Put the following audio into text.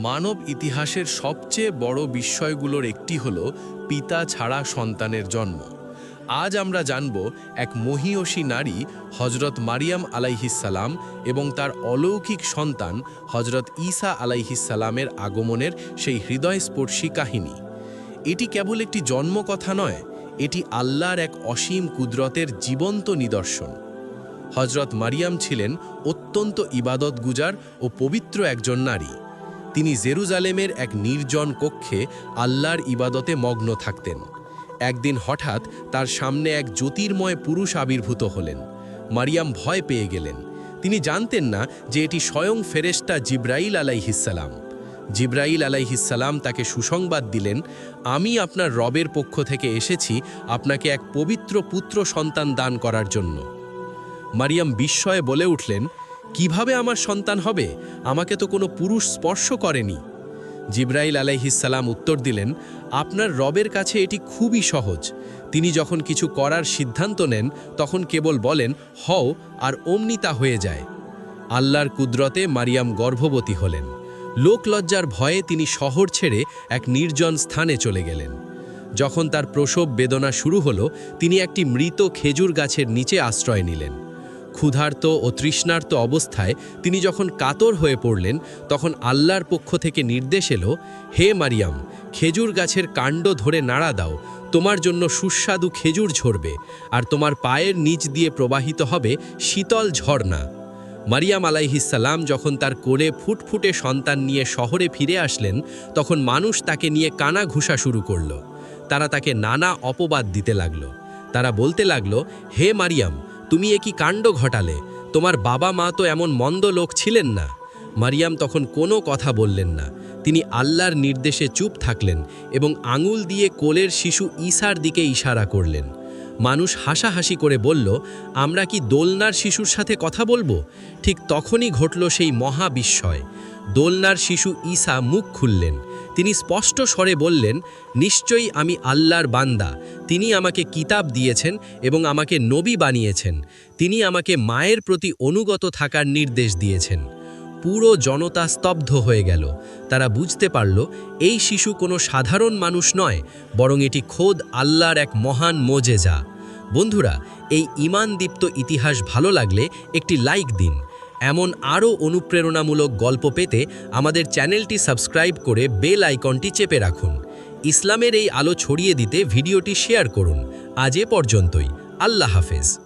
মানব ইতিহাসের সবচেয়ে বড় বিস্ময়গুলোর একটি হল পিতা ছাড়া সন্তানের জন্ম। আজ আমরা জানব এক মহীয়সী নারী হজরত মারিয়াম আলাইহিসসালাম এবং তার অলৌকিক সন্তান হজরত ঈসা আলাইহিসসালামের আগমনের সেই হৃদয়স্পর্শী কাহিনী। এটি কেবল একটি জন্মকথা নয়, এটি আল্লাহর এক অসীম কুদরতের জীবন্ত নিদর্শন। হজরত মারিয়াম ছিলেন অত্যন্ত ইবাদতগুজার ও পবিত্র একজন নারী। তিনি জেরুজালেমের এক নির্জন কক্ষে আল্লাহর ইবাদতে মগ্ন থাকতেন। একদিন হঠাৎ তার সামনে এক জ্যোতির্ময় পুরুষ আবির্ভূত হলেন। মারিয়াম ভয় পেয়ে গেলেন। তিনি জানতেন না যে এটি স্বয়ং ফেরেশতা জিবরাইল আলাইহিসসালাম। জিবরাইল আলাইহিসসালাম তাকে সুসংবাদ দিলেন, আমি আপনার রবের পক্ষ থেকে এসেছি আপনাকে এক পবিত্র পুত্র সন্তান দান করার জন্য। মারিয়াম বিস্ময়ে বলে উঠলেন, কিভাবে আমার সন্তান হবে? আমাকে তো কোনো পুরুষ স্পর্শ করেনি। জিবরাইল আলাইহিসসালাম উত্তর দিলেন, আপনার রবের কাছে এটি খুবই সহজ। তিনি যখন কিছু করার সিদ্ধান্ত নেন তখন কেবল বলেন হও, আর অমনি তা হয়ে যায়। আল্লাহর কুদরতে মারিয়াম গর্ভবতী হলেন। লোকলজ্জার ভয়ে তিনি শহর ছেড়ে এক নির্জন স্থানে চলে গেলেন। যখন তার প্রসব বেদনা শুরু হলো, তিনি একটি মৃত খেজুর গাছের নিচে আশ্রয় নিলেন। ক্ষুধার্ত ও তৃষ্ণার্ত অবস্থায় তিনি যখন কাতর হয়ে পড়লেন, তখন আল্লাহর পক্ষ থেকে নির্দেশ এলো, হে মারিয়াম, খেজুর গাছের কাণ্ড ধরে নাড়া দাও, তোমার জন্য সুস্বাদু খেজুর ঝরবে, আর তোমার পায়ের নিচ দিয়ে প্রবাহিত হবে শীতল ঝর্ণা। মারিয়াম আলাইহিসসালাম যখন তার কোলে ফুটফুটে সন্তান নিয়ে শহরে ফিরে আসলেন, তখন মানুষ তাকে নিয়ে কানা ঘুষা শুরু করল। তারা তাকে নানা অপবাদ দিতে লাগল। তারা বলতে লাগল, হে মারিয়াম, তুমি এ কি কাণ্ড ঘটালে? তোমার বাবা মা তো এমন মন্দ লোক ছিলেন না। মারিয়াম তখন কোনো কথা বললেন না। তিনি আল্লাহর নির্দেশে চুপ থাকলেন এবং আঙুল দিয়ে কোলের শিশু ঈসার দিকে ইশারা করলেন। মানুষ হাসাহাসি করে বলল, আমরা কি দোলনার শিশুর সাথে কথা বলবো? ঠিক তখনই ঘটল সেই মহা বিস্ময়। দোলনার শিশু ঈসা মুখ খুললেন। তিনি স্পষ্ট স্বরে বললেন, নিশ্চয়ই আমি আল্লাহর বান্দা। তিনি আমাকে কিতাব দিয়েছেন এবং আমাকে নবী বানিয়েছেন। তিনি আমাকে মায়ের প্রতি অনুগত থাকার নির্দেশ দিয়েছেন। পুরো জনতা স্তব্ধ হয়ে গেল। তারা বুঝতে পারল, এই শিশু কোনো সাধারণ মানুষ নয়, বরং এটি খোদ আল্লাহর এক মহান মোজেজা। বন্ধুরা, এই ঈমানদীপ্ত ইতিহাস ভালো লাগলে একটি লাইক দিন। এমন আরও অনুপ্রেরণামূলক গল্প পেতে আমাদের চ্যানেলটি সাবস্ক্রাইব করে বেল আইকনটি চেপে রাখুন। ইসলামের এই আলো ছড়িয়ে দিতে ভিডিওটি শেয়ার করুন। আজ এ পর্যন্তই। আল্লাহ হাফেজ।